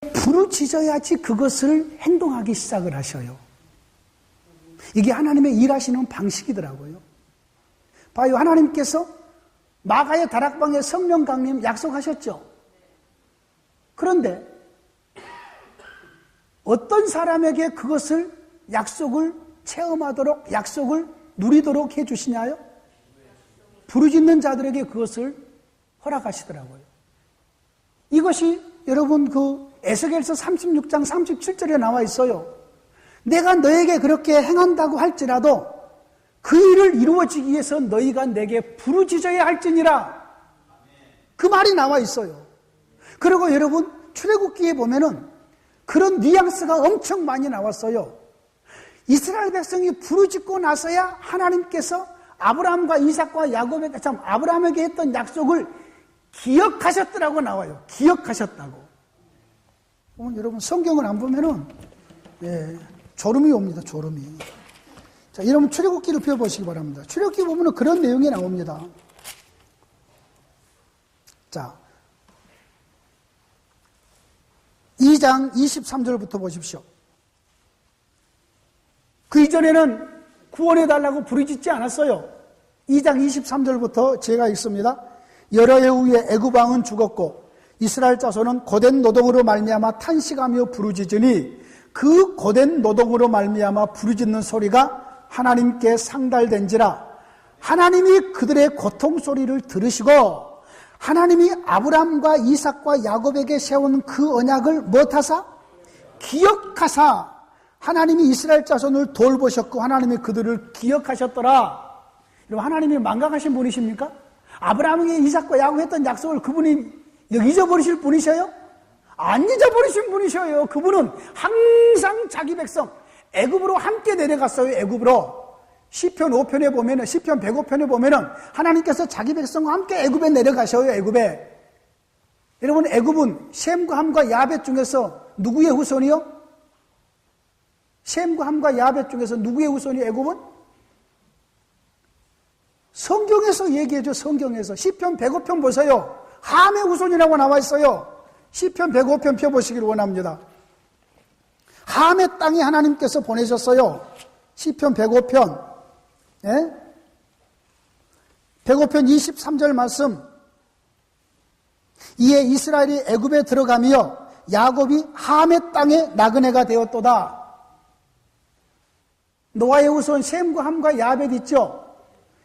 부르짖어야지 그것을 행동하기 시작을 하셔요. 이게 하나님의 일하시는 방식이더라고요. 봐요, 하나님께서 마가의 다락방에 성령 강림 약속하셨죠. 그런데 어떤 사람에게 그것을 약속을 체험하도록, 약속을 누리도록 해주시냐요? 부르짖는 자들에게 그것을 허락하시더라고요. 이것이 여러분 에스겔서 36장 37절에 나와 있어요. 내가 너에게 그렇게 행한다고 할지라도 그 일을 이루어지기 위해서 너희가 내게 부르짖어야 할지니라. 그 말이 나와 있어요. 그리고 여러분 출애굽기에 보면은 그런 뉘앙스가 엄청 많이 나왔어요. 이스라엘 백성이 부르짖고 나서야 하나님께서 아브라함과 이삭과 야곱에게, 아브라함에게 했던 약속을 기억하셨더라고 나와요. 기억하셨다고. 여러분 성경을 안 보면은 졸음이 옵니다. 졸음이. 자, 여러분 출애굽기를 펴보시기 바랍니다. 출애굽기 보면은 그런 내용이 나옵니다. 자, 2장 23절부터 보십시오. 그 이전에는 구원해달라고 부르짖지 않았어요. 2장 23절부터 제가 읽습니다. 여러 해 후에 애굽 왕은 죽었고 이스라엘 자손은 고된 노동으로 말미암아 탄식하며 부르짖으니 그 고된 노동으로 말미암아 부르짖는 소리가 하나님께 상달된지라. 하나님이 그들의 고통 소리를 들으시고 하나님이 아브라함과 이삭과 야곱에게 세운 그 언약을 무엇하사? 기억하사 하나님이 이스라엘 자손을 돌보셨고 하나님이 그들을 기억하셨더라. 여러분 하나님이 망각하신 분이십니까? 아브라함에게 이삭과 야곱 했던 약속을 그분이 잊어버리실 분이셔요? 안 잊어버리신 분이셔요. 그분은 항상 자기 백성 애굽으로 함께 내려갔어요. 애굽으로. 시편 5편에 보면은, 시편 105편에 보면은 하나님께서 자기 백성과 함께 애굽에 내려가셔요. 애굽에. 여러분 애굽은 셈과 함과 야벳 중에서 누구의 후손이요? 셈과 함과 야벳 중에서 누구의 후손이 애굽은? 성경에서 얘기해줘. 성경에서. 시편 105편 보세요. 함의 후손이라고 나와 있어요. 시편 105편 펴보시기를 원합니다. 함의 땅에 하나님께서 보내셨어요. 시편 105편. 예? 105편 23절 말씀. 이에 이스라엘이 애굽에 들어가며 야곱이 함의 땅에 나그네가 되었도다. 노아의 후손 셈과 함과 야벳 있죠?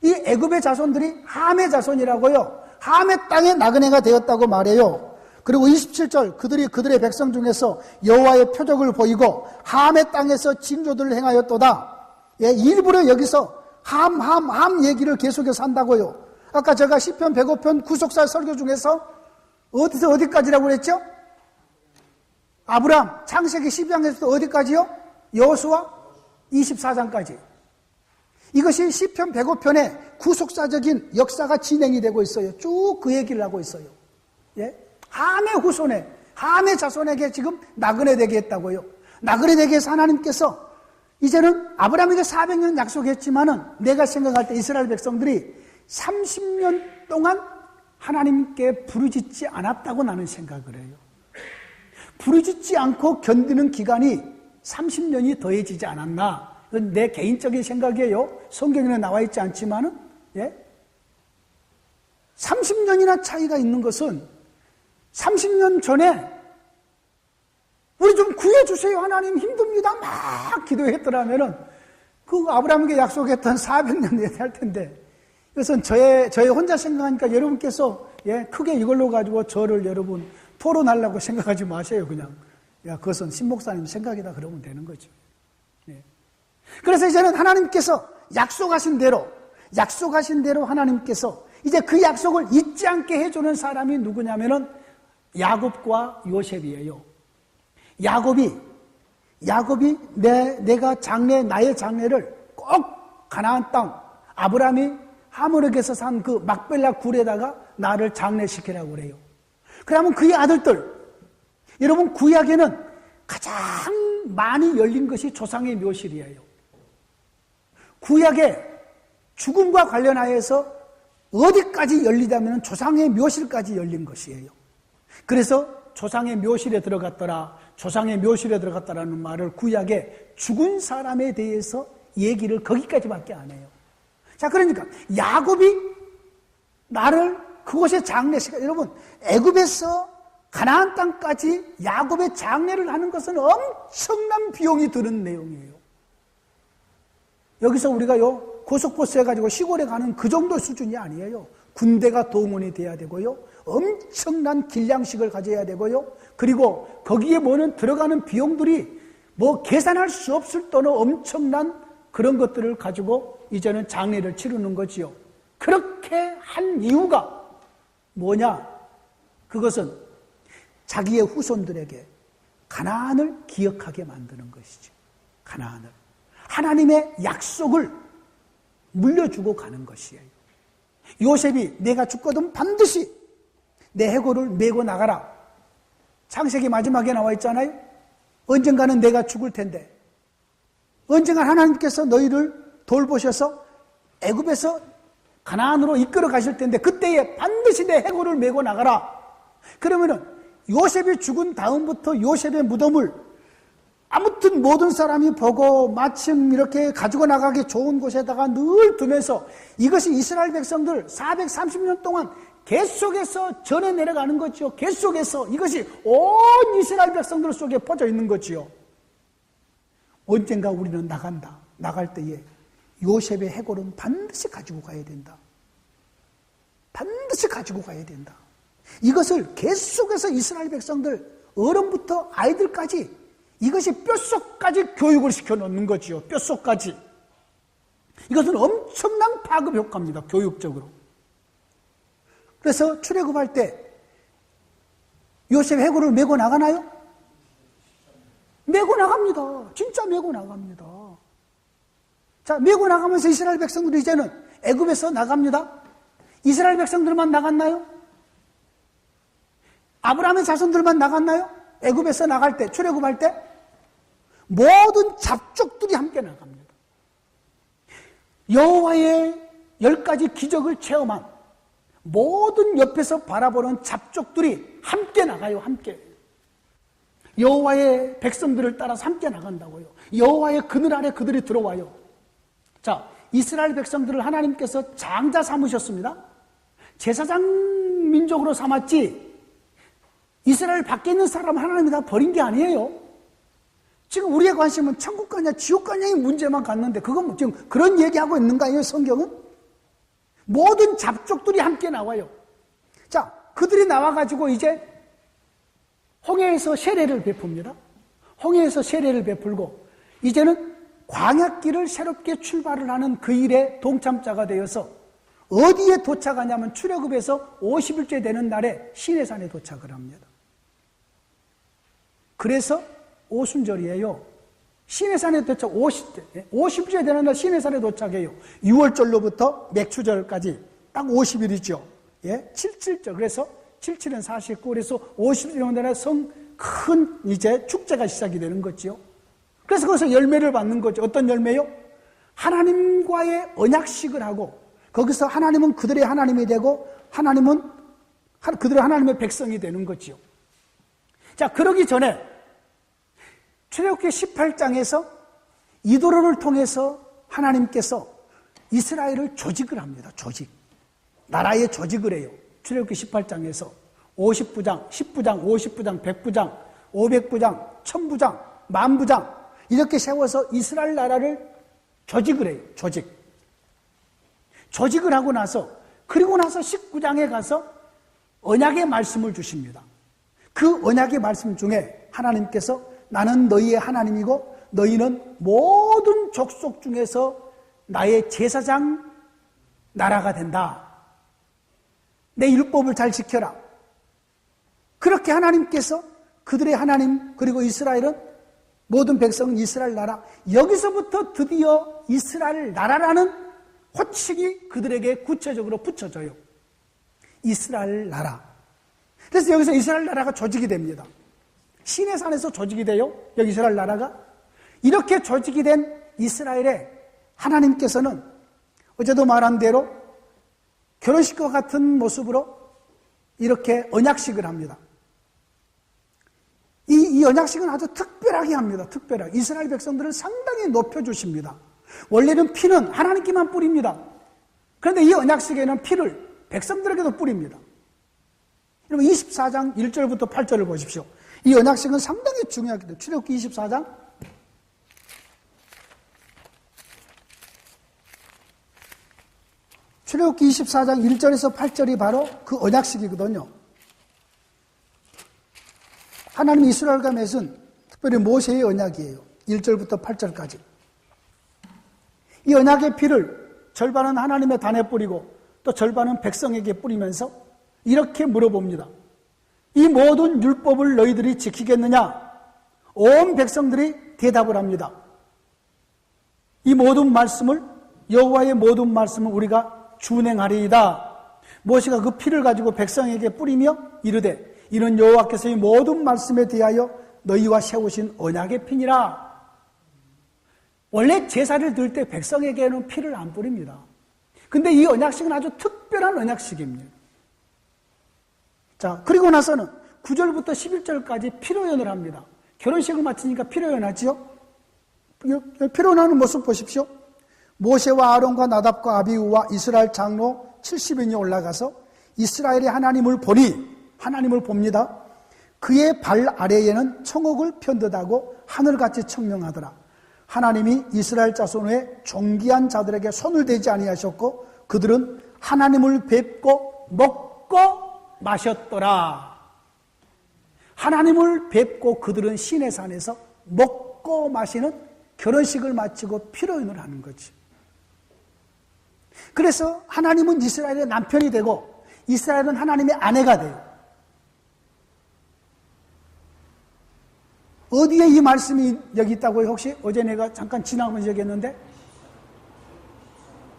이 애굽의 자손들이 함의 자손이라고요. 함의 땅에 나그네가 되었다고 말해요. 그리고 27절 그들이 그들의 백성 중에서 여호와의 표적을 보이고 함의 땅에서 징조들을 행하였도다. 예, 일부러 여기서 함 얘기를 계속해서 한다고요. 아까 제가 시편 105편 구속사 설교 중에서 어디서 어디까지라고 그랬죠? 아브라함 창세기 12장에서 어디까지요? 여호수아 24장까지. 이것이 시편 105편의 구속사적인 역사가 진행이 되고 있어요. 쭉 그 얘기를 하고 있어요. 예? 함의 후손에, 함의 자손에게 지금 나그네 되게 했다고요. 나그네 되게 해서 하나님께서 이제는 아브라함에게 400년 약속했지만은 내가 생각할 때 이스라엘 백성들이 30년 동안 하나님께 부르짖지 않았다고 나는 생각을 해요. 부르짖지 않고 견디는 기간이 30년이 더해지지 않았나. 이건 내 개인적인 생각이에요. 성경에는 나와 있지 않지만은, 예? 30년이나 차이가 있는 것은 30년 전에 우리 좀 구해주세요. 하나님 힘듭니다. 막 기도했더라면은 그 아브라함에게 약속했던 400년 얘기할 텐데 이것은 저의 혼자 생각하니까 여러분께서 예, 크게 이걸로 가지고 저를 여러분 토론하려고 생각하지 마세요. 그냥. 야, 그것은 신목사님 생각이다 그러면 되는 거죠. 예. 그래서 이제는 하나님께서 약속하신 대로 하나님께서 이제 그 약속을 잊지 않게 해주는 사람이 누구냐면은 야곱과 요셉이에요. 야곱이 나의 장래를 꼭 가나안 땅, 아브라함이 하모르에서 산 그 막벨라 굴에다가 나를 장례시키라고 그래요. 그러면 그의 아들들, 여러분 구약에는 가장 많이 열린 것이 조상의 묘실이에요. 구약에 죽음과 관련하여서 어디까지 열리다면 조상의 묘실까지 열린 것이에요. 그래서 조상의 묘실에 들어갔더라, 조상의 묘실에 들어갔다라는 말을 구약에 죽은 사람에 대해서 얘기를 거기까지밖에 안 해요. 자, 그러니까 야곱이 나를 그곳에 장례시켜, 여러분 애굽에서 가나안 땅까지 야곱의 장례를 하는 것은 엄청난 비용이 드는 내용이에요. 여기서 우리가요 고속버스 해가지고 시골에 가는 그 정도 수준이 아니에요. 군대가 동원이 돼야 되고요, 엄청난 길량식을 가져야 되고요, 그리고 거기에 뭐는 들어가는 비용들이 뭐 계산할 수 없을 또는 엄청난 그런 것들을 가지고 이제는 장례를 치르는 거지요. 그렇게 한 이유가 뭐냐? 그것은 자기의 후손들에게 가나안을 기억하게 만드는 것이죠. 가나안을, 하나님의 약속을 물려주고 가는 것이에요. 요셉이 내가 죽거든 반드시 내 해골을 메고 나가라. 창세기 마지막에 나와 있잖아요. 언젠가는 내가 죽을 텐데 언젠가 하나님께서 너희를 돌보셔서 애굽에서 가나안으로 이끌어 가실 텐데 그때에 반드시 내 해골을 메고 나가라. 그러면은 요셉이 죽은 다음부터 요셉의 무덤을 아무튼 모든 사람이 보고 마침 이렇게 가지고 나가기 좋은 곳에다가 늘 두면서 이것이 이스라엘 백성들 430년 동안 계속해서 전해 내려가는 거죠. 계속해서 이것이 온 이스라엘 백성들 속에 퍼져 있는 거지요. 언젠가 우리는 나간다. 나갈 때에 요셉의 해골은 반드시 가지고 가야 된다. 반드시 가지고 가야 된다. 이것을 계속해서 이스라엘 백성들 어른부터 아이들까지 이것이 뼛속까지 교육을 시켜놓는 거지요. 뼛속까지. 이것은 엄청난 파급 효과입니다. 교육적으로. 그래서 출애굽할 때 요셉 해골을 메고 나가나요? 메고 나갑니다. 진짜 메고 나갑니다. 자, 메고 나가면서 이스라엘 백성들이 이제는 애굽에서 나갑니다. 이스라엘 백성들만 나갔나요? 아브라함의 자손들만 나갔나요? 애굽에서 나갈 때, 출애굽할 때 모든 잡족들이 함께 나갑니다. 여호와의 10가지 기적을 체험한 모든 옆에서 바라보는 잡족들이 함께 나가요. 함께. 여호와의 백성들을 따라서 함께 나간다고요. 여호와의 그늘 아래 그들이 들어와요. 자, 이스라엘 백성들을 하나님께서 장자 삼으셨습니다. 제사장 민족으로 삼았지 이스라엘 밖에 있는 사람 하나님이 다 버린 게 아니에요. 지금 우리의 관심은 천국 가냐 지옥 가냐의 문제만 갔는데 그건 지금 그런 얘기하고 있는 거 아니에요? 성경은? 모든 잡족들이 함께 나와요. 자, 그들이 나와가지고 이제 홍해에서 세례를 베풉니다. 홍해에서 세례를 베풀고 이제는 광야길을 새롭게 출발을 하는 그 일에 동참자가 되어서 어디에 도착하냐면 출애굽에서 50일째 되는 날에 시내산에 도착을 합니다. 그래서 오순절이에요. 시내산에 도착 50일째 되는 날 시내산에 도착해요. 6월절로부터 맥추절까지 딱 50일이죠. 예, 77절. 그래서 77은 49. 그래서 50일 되는 날에 큰 이제 축제가 시작이 되는 거지요. 그래서 거기서 열매를 받는 거죠. 어떤 열매요? 하나님과의 언약식을 하고 거기서 하나님은 그들의 하나님이 되고 하나님은 그들의 하나님의 백성이 되는 거지요. 자, 그러기 전에 출애굽기 18장에서 이도로를 통해서 하나님께서 이스라엘을 조직을 합니다. 조직. 나라의 조직을 해요. 출애굽기 18장에서 50부장, 10부장, 50부장, 100부장, 500부장, 1000부장, 10,000부장 이렇게 세워서 이스라엘 나라를 조직을 해요. 조직. 조직을 하고 나서 그리고 나서 19장에 가서 언약의 말씀을 주십니다. 그 언약의 말씀 중에 하나님께서 나는 너희의 하나님이고 너희는 모든 족속 중에서 나의 제사장 나라가 된다. 내 율법을 잘 지켜라. 그렇게 하나님께서 그들의 하나님 그리고 이스라엘은 모든 백성은 이스라엘 나라 여기서부터 드디어 이스라엘 나라라는 호칭이 그들에게 구체적으로 붙여져요. 이스라엘 나라. 그래서 여기서 이스라엘 나라가 조직이 됩니다. 시내산에서 조직이 돼요. 여기 이스라엘 나라가. 이렇게 조직이 된 이스라엘에 하나님께서는 어제도 말한 대로 결혼식과 같은 모습으로 이렇게 언약식을 합니다. 이 언약식은 아주 특별하게 합니다. 특별하게. 이스라엘 백성들을 상당히 높여주십니다. 원래는 피는 하나님께만 뿌립니다. 그런데 이 언약식에는 피를 백성들에게도 뿌립니다. 여러분 24장 1절부터 8절을 보십시오. 이 언약식은 상당히 중요하기 때문에 출애굽기 24장 출애굽기 24장 1절에서 8절이 바로 그 언약식이거든요. 하나님이 이스라엘과 맺은 특별히 모세의 언약이에요. 1절부터 8절까지. 이 언약의 피를 절반은 하나님의 단에 뿌리고 또 절반은 백성에게 뿌리면서 이렇게 물어봅니다. 이 모든 율법을 너희들이 지키겠느냐? 온 백성들이 대답을 합니다. 이 모든 말씀을 여호와의 모든 말씀을 우리가 준행하리이다. 모세가 그 피를 가지고 백성에게 뿌리며 이르되 이는 여호와께서 이 모든 말씀에 대하여 너희와 세우신 언약의 피니라. 원래 제사를 드릴 때 백성에게는 피를 안 뿌립니다. 근데 이 언약식은 아주 특별한 언약식입니다. 자, 그리고 나서는 9절부터 11절까지 피로연을 합니다. 결혼식을 마치니까 피로연하지요? 피로연하는 모습 보십시오. 모세와 아론과 나답과 아비후와 이스라엘 장로 70인이 올라가서 이스라엘의 하나님을 보니 하나님을 봅니다. 그의 발 아래에는 청옥을 편듯하고 하늘같이 청명하더라. 하나님이 이스라엘 자손 외 존귀한 자들에게 손을 대지 아니하셨고 그들은 하나님을 뵙고 먹고 마셨더라. 하나님을 뵙고 그들은 시내 산에서 먹고 마시는 결혼식을 마치고 피로연을 하는 거지. 그래서 하나님은 이스라엘의 남편이 되고 이스라엘은 하나님의 아내가 돼요. 어디에 이 말씀이 여기 있다고요? 혹시 어제 내가 잠깐 지나가면서 얘기했는데?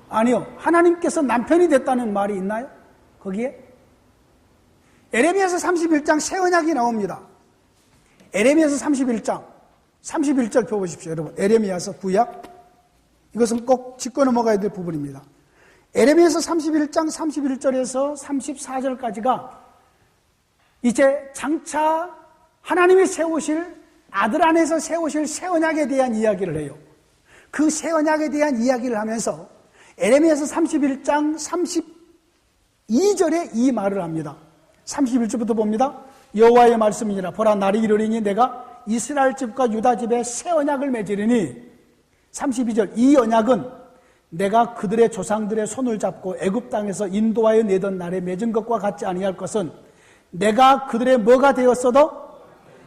아니요. 하나님께서 남편이 됐다는 말이 있나요? 거기에? 에레미야서 31장 새 언약이 나옵니다. 에레미야서 31장 31절 펴보십시오. 여러분 에레미야서 구약 이것은 꼭 짚고 넘어가야 될 부분입니다. 에레미야서 31장 31절에서 34절까지가 이제 장차 하나님이 세우실 아들 안에서 세우실 새 언약에 대한 이야기를 해요. 그 새 언약에 대한 이야기를 하면서 에레미야서 31장 32절에 이 말을 합니다. 31절부터 봅니다. 여호와의 말씀이니라. 보라 날이 이르리니 내가 이스라엘 집과 유다 집에 새 언약을 맺으리니 32절 이 언약은 내가 그들의 조상들의 손을 잡고 애굽 땅에서 인도하여 내던 날에 맺은 것과 같지 아니할 것은 내가 그들의 뭐가 되었어도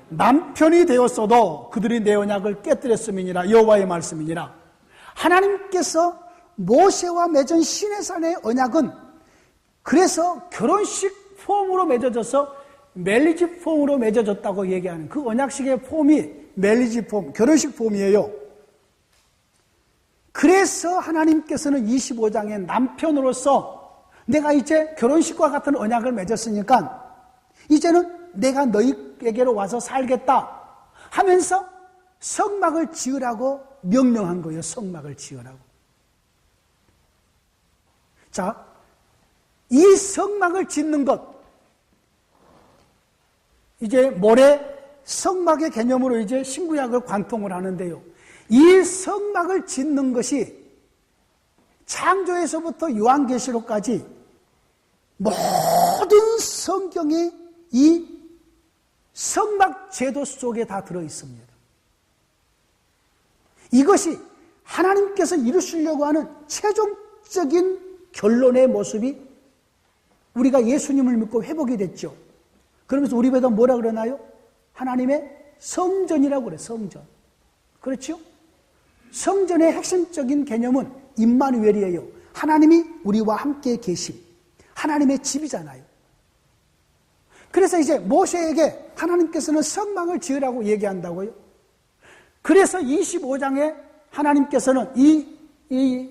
남편이 되었어도 그들이 내 언약을 깨뜨렸음이니라. 여호와의 말씀이니라. 하나님께서 모세와 맺은 시내산의 언약은 그래서 결혼식 폼으로 맺어져서 멜리지 폼으로 맺어졌다고 얘기하는 그 언약식의 폼이 멜리지 폼, 결혼식 폼이에요. 그래서 하나님께서는 25장의 남편으로서 내가 이제 결혼식과 같은 언약을 맺었으니까 이제는 내가 너희에게로 와서 살겠다 하면서 성막을 지으라고 명령한 거예요. 성막을 지으라고. 자, 이 성막을 짓는 것 이제 모레 성막의 개념으로 이제 신구약을 관통을 하는데요. 이 성막을 짓는 것이 창조에서부터 요한계시록까지 모든 성경의 이 성막 제도 속에 다 들어 있습니다. 이것이 하나님께서 이루시려고 하는 최종적인 결론의 모습이 우리가 예수님을 믿고 회복이 됐죠. 그러면서 우리 배도 뭐라 그러나요? 하나님의 성전이라고 그래요. 성전. 그렇죠? 성전의 핵심적인 개념은 임마누엘이에요. 하나님이 우리와 함께 계심. 하나님의 집이잖아요. 그래서 이제 모세에게 하나님께서는 성막을 지으라고 얘기한다고요. 그래서 25장에 하나님께서는 이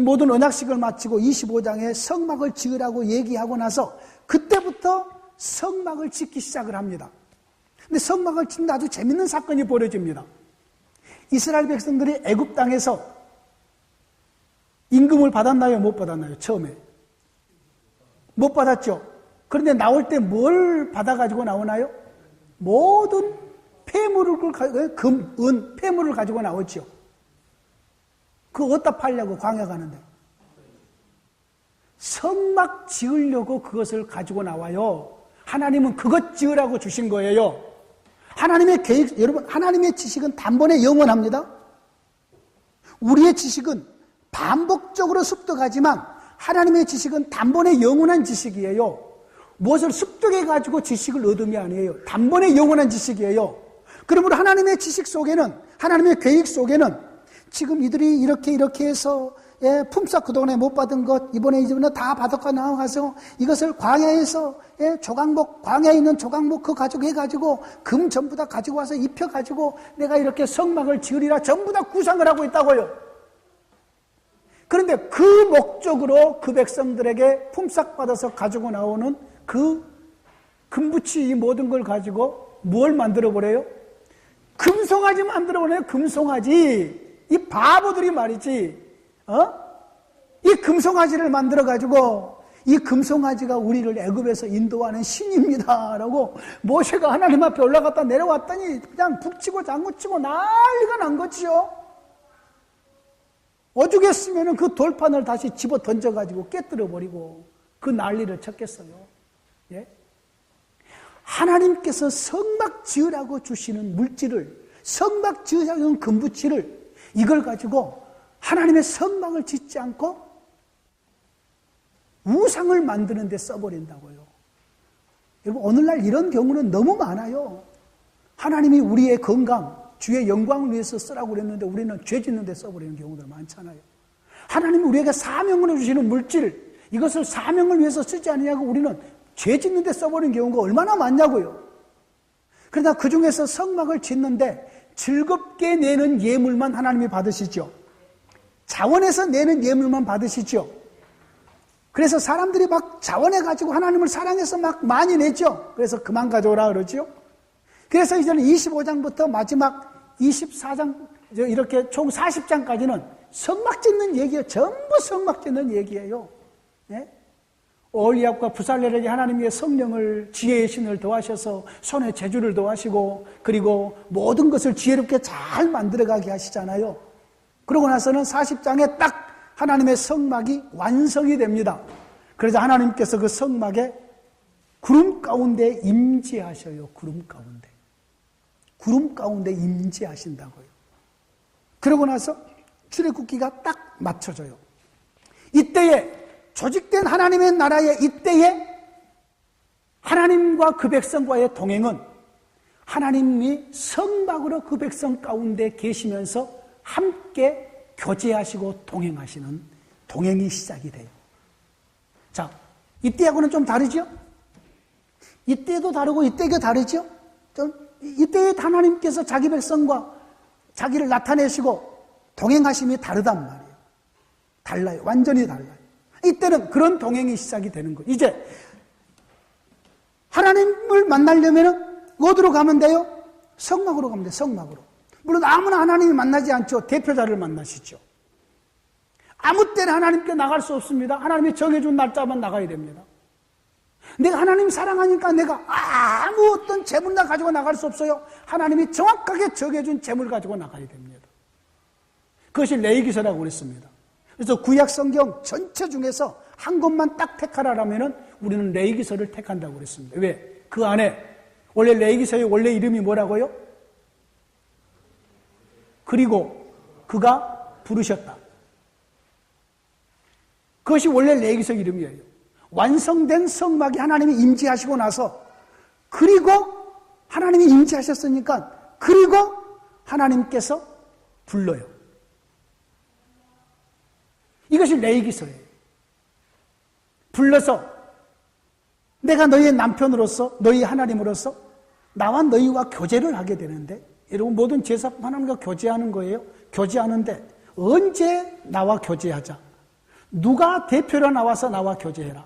모든 언약식을 마치고 25장에 성막을 지으라고 얘기하고 나서 그때부터 성막을 짓기 시작을 합니다. 근데 성막을 짓는데 아주 재밌는 사건이 벌어집니다. 이스라엘 백성들이 애굽 땅에서 임금을 받았나요? 못 받았나요? 처음에 못 받았죠. 그런데 나올 때 뭘 받아가지고 나오나요? 모든 폐물을, 금, 은, 폐물을 가지고 나오죠. 그거 어디다 팔려고 광야 가는데. 성막 지으려고 그것을 가지고 나와요. 하나님은 그것 지으라고 주신 거예요. 하나님의 계획, 여러분, 하나님의 지식은 단번에 영원합니다. 우리의 지식은 반복적으로 습득하지만 하나님의 지식은 단번에 영원한 지식이에요. 무엇을 습득해가지고 지식을 얻음이 아니에요. 단번에 영원한 지식이에요. 그러므로 하나님의 지식 속에는, 하나님의 계획 속에는 지금 이들이 이렇게 해서 품삯 그동안에 못 받은 것 이번에 다 받아가 나와서 이것을 광야에서 조각목, 광야에 있는 조각목 그 가지고 해가지고 금 전부 다 가지고 와서 입혀가지고 내가 이렇게 성막을 지으리라 전부 다 구상을 하고 있다고요. 그런데 그 목적으로 그 백성들에게 품삯 받아서 가지고 나오는 그 금붙이 이 모든 걸 가지고 뭘 만들어버려요? 금송아지 만들어버려요. 금송아지. 이 바보들이 말이지. 이 금송아지를 만들어가지고 이 금송아지가 우리를 애굽에서 인도하는 신입니다 라고 모세가 하나님 앞에 올라갔다 내려왔더니 그냥 북치고 장구치고 난리가 난 거지요. 오죽했으면 그 돌판을 다시 집어 던져가지고 깨뜨려버리고 그 난리를 쳤겠어요. 예? 하나님께서 성막 지으라고 주시는 물질을, 성막 지으라고 하는 금붙이를 이걸 가지고 하나님의 성막을 짓지 않고 우상을 만드는 데 써버린다고요. 여러분, 오늘날 이런 경우는 너무 많아요. 하나님이 우리의 건강, 주의 영광을 위해서 쓰라고 그랬는데 우리는 죄 짓는 데 써버리는 경우들 많잖아요. 하나님이 우리에게 사명으로 주시는 물질, 이것을 사명을 위해서 쓰지 않느냐고 우리는 죄 짓는 데 써버리는 경우가 얼마나 많냐고요. 그러나 그 중에서 성막을 짓는데 즐겁게 내는 예물만 하나님이 받으시죠. 자원해서 내는 예물만 받으시죠. 그래서 사람들이 막 자원해가지고 하나님을 사랑해서 막 많이 내죠. 그래서 그만 가져오라 그러죠. 그래서 이제는 25장부터 마지막 24장 이렇게 총 40장까지는 성막 짓는 얘기예요. 전부 성막 짓는 얘기예요. 네? 오홀리압과 부살렐에게 하나님의 성령을 지혜의 신을 더하셔서 손에 재주를 더하시고 그리고 모든 것을 지혜롭게 잘 만들어가게 하시잖아요. 그러고 나서는 40장에 딱 하나님의 성막이 완성이 됩니다. 그래서 하나님께서 그 성막에 구름 가운데 임재하셔요. 구름 가운데. 구름 가운데 임재하신다고요. 그러고 나서 출애굽기가 딱 맞춰져요. 이때에 조직된 하나님의 나라의 이때에 하나님과 그 백성과의 동행은 하나님이 성막으로 그 백성 가운데 계시면서 함께 교제하시고 동행하시는 동행이 시작이 돼요. 자, 이때하고는 좀 다르죠? 이때도 다르고 이때가 다르죠? 이때에 하나님께서 자기 백성과 자기를 나타내시고 동행하심이 다르단 말이에요. 달라요. 완전히 달라요. 이때는 그런 동행이 시작이 되는 거예요. 이제 하나님을 만나려면 어디로 가면 돼요? 성막으로 가면 돼요. 성막으로. 물론 아무나 하나님이 만나지 않죠. 대표자를 만나시죠. 아무 때나 하나님께 나갈 수 없습니다. 하나님이 정해준 날짜만 나가야 됩니다. 내가 하나님 사랑하니까 내가 아무 어떤 재물나 가지고 나갈 수 없어요. 하나님이 정확하게 정해준 재물 가지고 나가야 됩니다. 그것이 레위기서라고 그랬습니다. 그래서 구약 성경 전체 중에서 한 것만 딱 택하라라면은 우리는 레위기서를 택한다고 그랬습니다. 왜? 그 안에 원래 레위기서의 원래 이름이 뭐라고요? 그리고 그가 부르셨다. 그것이 원래 레위기서 이름이에요. 완성된 성막이 하나님이 임재하시고 나서 그리고 하나님이 임재하셨으니까 그리고 하나님께서 불러요. 이것이 레위기서예요. 불러서 내가 너희의 남편으로서 너희 하나님으로서 나와 너희와 교제를 하게 되는데 여러분 모든 제사 하나님과 교제하는 거예요. 교제하는데 언제 나와 교제하자. 누가 대표로 나와서 나와 교제해라.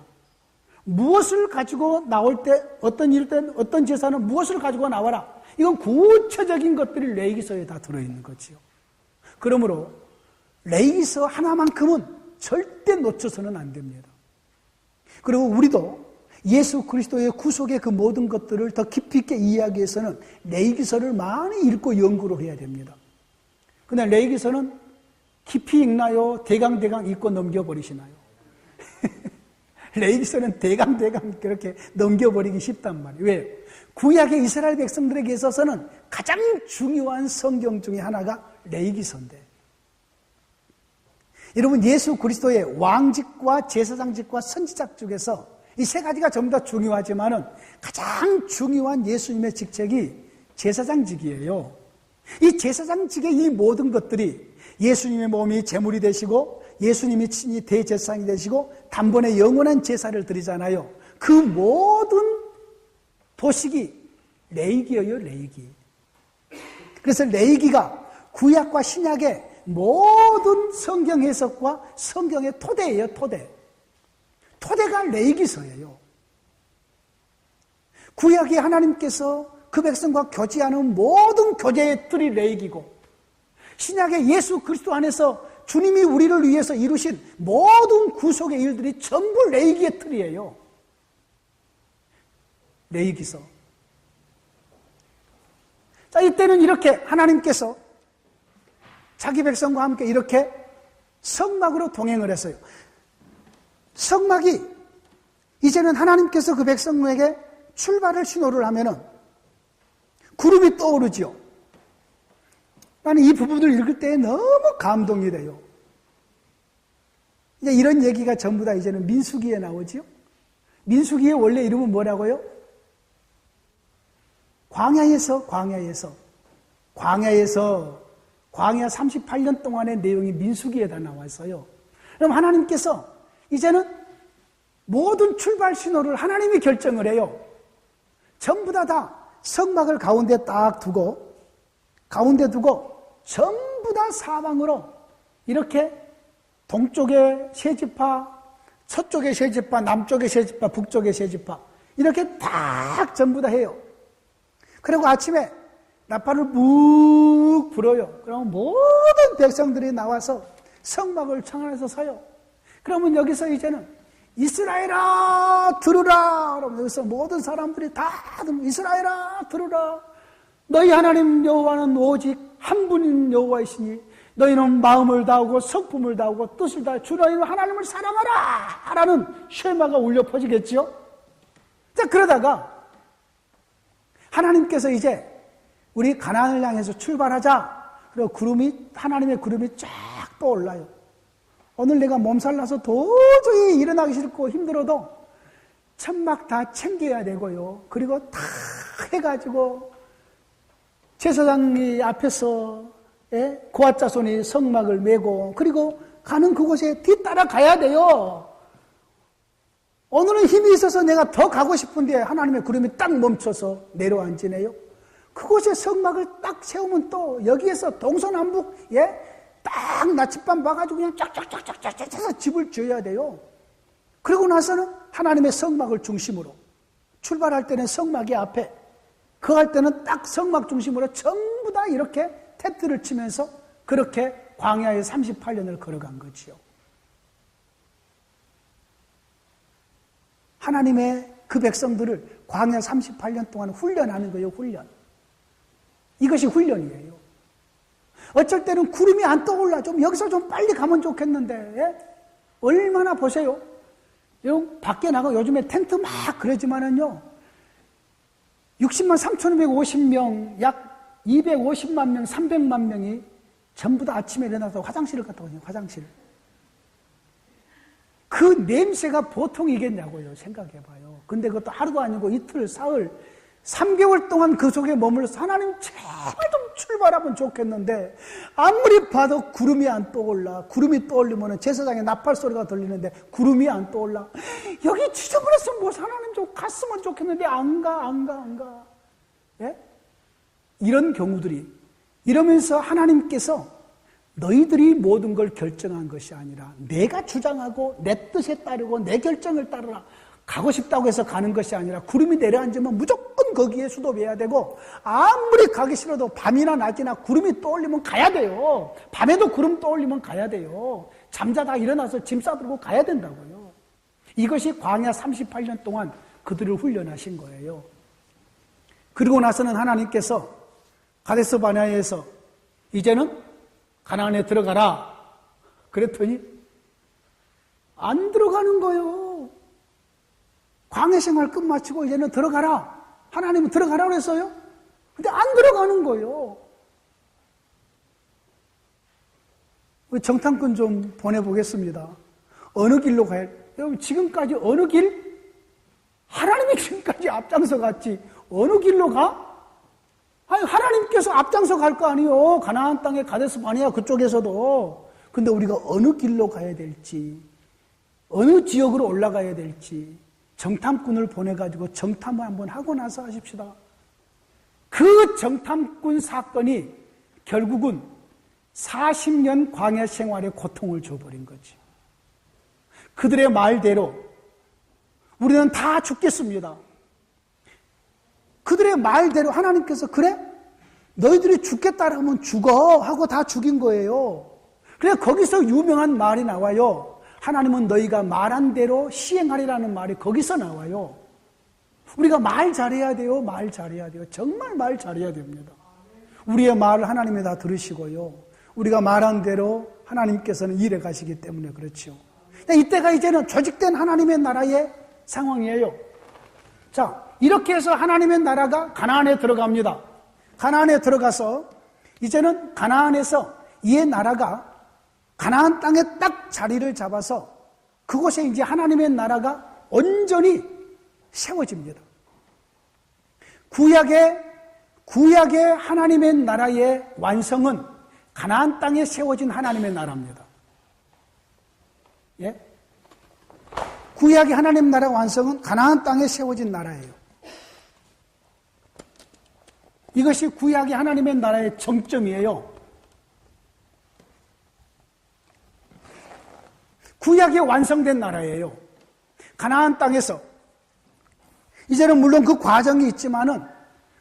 무엇을 가지고 나올 때 어떤 일 때 어떤 제사는 무엇을 가지고 나와라. 이건 구체적인 것들이 레위기서에 다 들어있는 거지요. 그러므로 레위기서 하나만큼은 절대 놓쳐서는 안 됩니다. 그리고 우리도 예수 그리스도의 구속의 그 모든 것들을 더 깊이 있게 이해하기 위해서는 레위기서를 많이 읽고 연구를 해야 됩니다. 근데 레위기서는 깊이 읽나요? 대강대강 읽고 넘겨버리시나요? 레위기서는 대강대강 그렇게 넘겨버리기 쉽단 말이에요. 왜요? 구약의 이스라엘 백성들에게 있어서는 가장 중요한 성경 중에 하나가 레위기서인데, 여러분 예수 그리스도의 왕직과 제사장직과 선지자 중에서 이 세 가지가 전부 다 중요하지만은 가장 중요한 예수님의 직책이 제사장직이에요. 이 제사장직의 이 모든 것들이 예수님의 몸이 제물이 되시고 예수님이 친히 대제사장이 되시고 단번에 영원한 제사를 드리잖아요. 그 모든 도식이 레위기예요, 레위기. 그래서 레위기가 구약과 신약의 모든 성경 해석과 성경의 토대예요, 토대. 토대가 레위기서예요. 구약이 하나님께서 그 백성과 교제하는 모든 교제의 틀이 레위기고, 신약의 예수 그리스도 안에서 주님이 우리를 위해서 이루신 모든 구속의 일들이 전부 레위기의 틀이에요. 레위기서. 자, 이때는 이렇게 하나님께서 자기 백성과 함께 이렇게 성막으로 동행을 했어요. 성막이 이제는 하나님께서 그 백성에게 출발을 신호를 하면은 구름이 떠오르지요. 나는 이 부분을 읽을 때 너무 감동이 돼요. 이제 이런 얘기가 전부 다 이제는 민수기에 나오지요. 민수기의 원래 이름은 뭐라고요? 광야에서 광야 38년 동안의 내용이 민수기에다 나왔어요. 그럼 하나님께서 이제는 모든 출발 신호를 하나님이 결정을 해요. 전부 다 성막을 가운데 딱 두고, 가운데 두고 전부 다 사방으로 이렇게 동쪽에 세 지파, 서쪽에 세 지파, 남쪽에 세 지파, 북쪽에 세 지파 이렇게 딱 전부 다 해요. 그리고 아침에 나팔을 묵 불어요. 그러면 모든 백성들이 나와서 성막을 청하에서 서요. 그러면 여기서 이제는 이스라엘아 들으라. 그러면 여기서 모든 사람들이 다 이스라엘아 들으라. 너희 하나님 여호와는 오직 한 분인 여호와이시니 너희는 마음을 다하고 성품을 다하고 뜻을 다하고 주 너희는 하나님을 사랑하라 라는 쉐마가 울려 퍼지겠죠. 자, 그러다가 하나님께서 이제 우리 가나안을 향해서 출발하자. 그리고 하나님의 구름이 쫙 떠올라요. 오늘 내가 몸살나서 도저히 일어나기 싫고 힘들어도 천막 다 챙겨야 되고요. 그리고 다 해가지고 제사장이 앞에서 고아자손이 성막을 메고 그리고 가는 그곳에 뒤따라 가야 돼요. 오늘은 힘이 있어서 내가 더 가고 싶은데 하나님의 구름이 딱 멈춰서 내려앉으네요. 그곳에 성막을 딱 세우면 또 여기에서 동서남북 딱 나침반 봐가지고 그냥 쫙쫙쫙쫙쫙 해서 집을 지어야 돼요. 그러고 나서는 하나님의 성막을 중심으로 출발할 때는 성막이 앞에, 거할 때는 딱 성막 중심으로 전부 다 이렇게 텐트를 치면서 그렇게 광야의 38년을 걸어간 거지요. 하나님의 그 백성들을 광야 38년 동안 훈련하는 거예요, 훈련. 이것이 훈련이에요. 어쩔 때는 구름이 안 떠올라. 좀 여기서 좀 빨리 가면 좋겠는데, 얼마나 보세요. 밖에 나가 요즘에 텐트 막 그러지만은요, 60만 3,250명, 약 250만 명, 300만 명이 전부 다 아침에 일어나서 화장실을 갔다 오거든요, 화장실. 그 냄새가 보통이겠냐고요, 생각해봐요. 근데 그것도 하루도 아니고 이틀, 사흘, 3개월 동안 그 속에 머물러서 하나님 제발 좀 출발하면 좋겠는데 아무리 봐도 구름이 안 떠올라. 구름이 떠올리면 제사장의 나팔 소리가 들리는데 구름이 안 떠올라. 여기 지저분해서 뭐 하나님 좀 갔으면 좋겠는데 안 가. 예? 이런 경우들이, 이러면서 하나님께서 너희들이 모든 걸 결정한 것이 아니라 내가 주장하고 내 뜻에 따르고 내 결정을 따르라. 가고 싶다고 해서 가는 것이 아니라 구름이 내려앉으면 무조건 거기에 수도해야 되고, 아무리 가기 싫어도 밤이나 낮이나 구름이 떠올리면 가야 돼요. 밤에도 구름 떠올리면 가야 돼요. 잠자다 일어나서 짐 싸들고 가야 된다고요. 이것이 광야 38년 동안 그들을 훈련하신 거예요. 그리고 나서는 하나님께서 가데스 바네아에서 이제는 가나안에 들어가라 그랬더니 안 들어가는 거예요. 광야 생활 끝마치고 이제는 들어가라. 하나님은 들어가라 그랬어요. 근데 안 들어가는 거예요. 정탐꾼 좀 보내보겠습니다. 어느 길로 가야, 여러분 지금까지 어느 길? 하나님이 지금까지 앞장서 갔지. 어느 길로 가? 아니, 하나님께서 앞장서 갈 거 아니에요. 가나안 땅에 가데스 바네아 그쪽에서도. 근데 우리가 어느 길로 가야 될지, 어느 지역으로 올라가야 될지, 정탐꾼을 보내가지고 정탐을 한번 하고 나서 하십시다. 그 정탐꾼 사건이 결국은 40년 광야 생활의 고통을 줘버린 거지. 그들의 말대로 우리는 다 죽겠습니다. 그들의 말대로 하나님께서 그래? 너희들이 죽겠다라고 하면 죽어 하고 다 죽인 거예요. 그래서 거기서 유명한 말이 나와요. 하나님은 너희가 말한 대로 시행하리라는 말이 거기서 나와요. 우리가 말 잘해야 돼요. 말 잘해야 돼요. 정말 말 잘해야 됩니다. 우리의 말을 하나님이 다 들으시고요. 우리가 말한 대로 하나님께서는 일해 가시기 때문에 그렇죠. 이때가 이제는 조직된 하나님의 나라의 상황이에요. 자, 이렇게 해서 하나님의 나라가 가나안에 들어갑니다. 가나안에 들어가서 이제는 가나안에서 이 나라가 가나안 땅에 딱 자리를 잡아서 그곳에 이제 하나님의 나라가 온전히 세워집니다. 구약의 하나님의 나라의 완성은 가나안 땅에 세워진 하나님의 나라입니다. 예? 구약의 하나님 나라 완성은 가나안 땅에 세워진 나라예요. 이것이 구약의 하나님의 나라의 정점이에요. 구약이 완성된 나라예요. 가나안 땅에서 이제는 물론 그 과정이 있지만은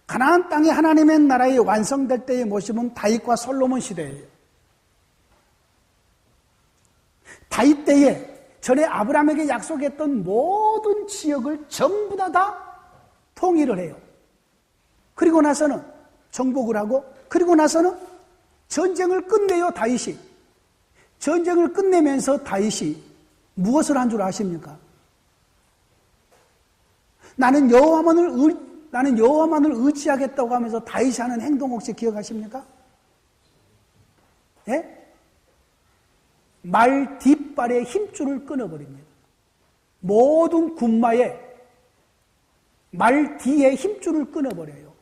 가나안 땅에 하나님의 나라에 완성될 때의 모습은 다윗과 솔로몬 시대예요. 다윗 때에 전에 아브라함에게 약속했던 모든 지역을 전부 다 통일을 해요. 그리고 나서는 정복을 하고 그리고 나서는 전쟁을 끝내요. 다윗이. 전쟁을 끝내면서 다윗이 무엇을 한 줄 아십니까? 나는 여호와만을 의지하겠다고 하면서 다윗이 하는 행동 혹시 기억하십니까? 예? 말 뒷발의 힘줄을 끊어버립니다. 모든 군마에 말 뒤에 힘줄을 끊어버려요.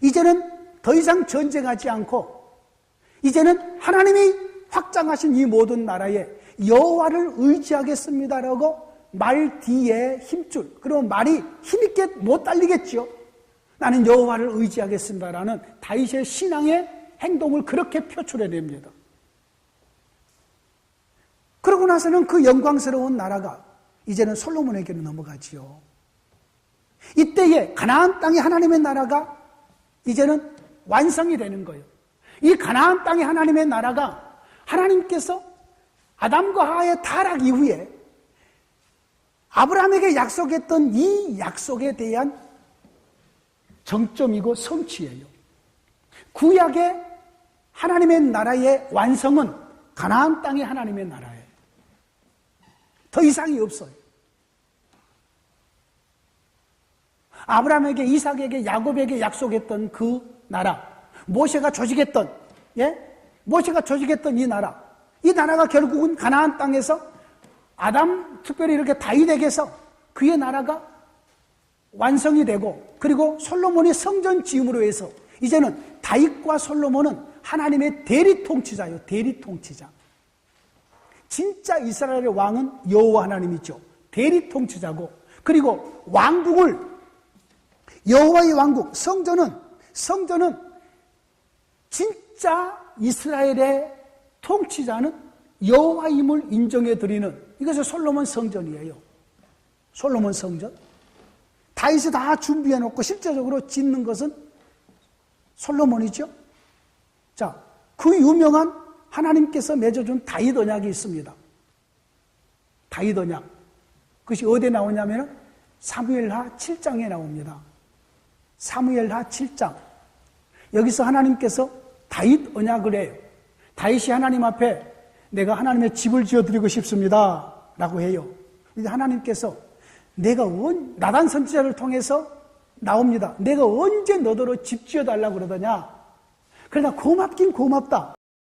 이제는 더 이상 전쟁하지 않고 이제는 하나님이 확장하신 이 모든 나라에 여호와를 의지하겠습니다라고 말 뒤에 힘줄, 그러면 말이 힘있게 못 달리겠죠. 나는 여호와를 의지하겠습니다라는 다윗의 신앙의 행동을 그렇게 표출해냅니다. 그러고 나서는 그 영광스러운 나라가 이제는 솔로몬에게로 넘어가지요. 이때에 가나안 땅의 하나님의 나라가 이제는 완성이 되는 거예요. 이 가나안 땅의 하나님의 나라가 하나님께서 아담과 하와의 타락 이후에 아브라함에게 약속했던 이 약속에 대한 정점이고 성취예요. 구약의 하나님의 나라의 완성은 가나안 땅의 하나님의 나라예요. 더 이상이 없어요. 아브라함에게, 이삭에게, 야곱에게 약속했던 그 나라, 모세가 조직했던 이 나라, 이 나라가 결국은 가나안 땅에서 아담, 특별히 이렇게 다윗에게서 그의 나라가 완성이 되고, 그리고 솔로몬이 성전 지음으로 해서 이제는 다윗과 솔로몬은 하나님의 대리 통치자예요. 대리 통치자. 진짜 이스라엘의 왕은 여호와 하나님이죠. 대리 통치자고, 그리고 왕국을, 여호와의 왕국, 성전은 진짜 이스라엘의 통치자는 여호와임을 인정해 드리는, 이것이 솔로몬 성전이에요. 솔로몬 성전. 다윗이 다 준비해 놓고 실제적으로 짓는 것은 솔로몬이죠. 자, 그 유명한 하나님께서 맺어준 다윗 언약이 있습니다. 다윗 언약. 그것이 어디에 나오냐면 사무엘하 7장에 나옵니다. 사무엘하 7장. 여기서 하나님께서 다윗 언약을 해요. 다윗이 하나님 앞에 내가 하나님의 집을 지어드리고 싶습니다 라고 해요. 이제 하나님께서 내가 나단 선지자를 통해서 나옵니다. 내가 언제 너더러 집 지어달라고 그러더냐. 그러나 고맙긴 고맙다.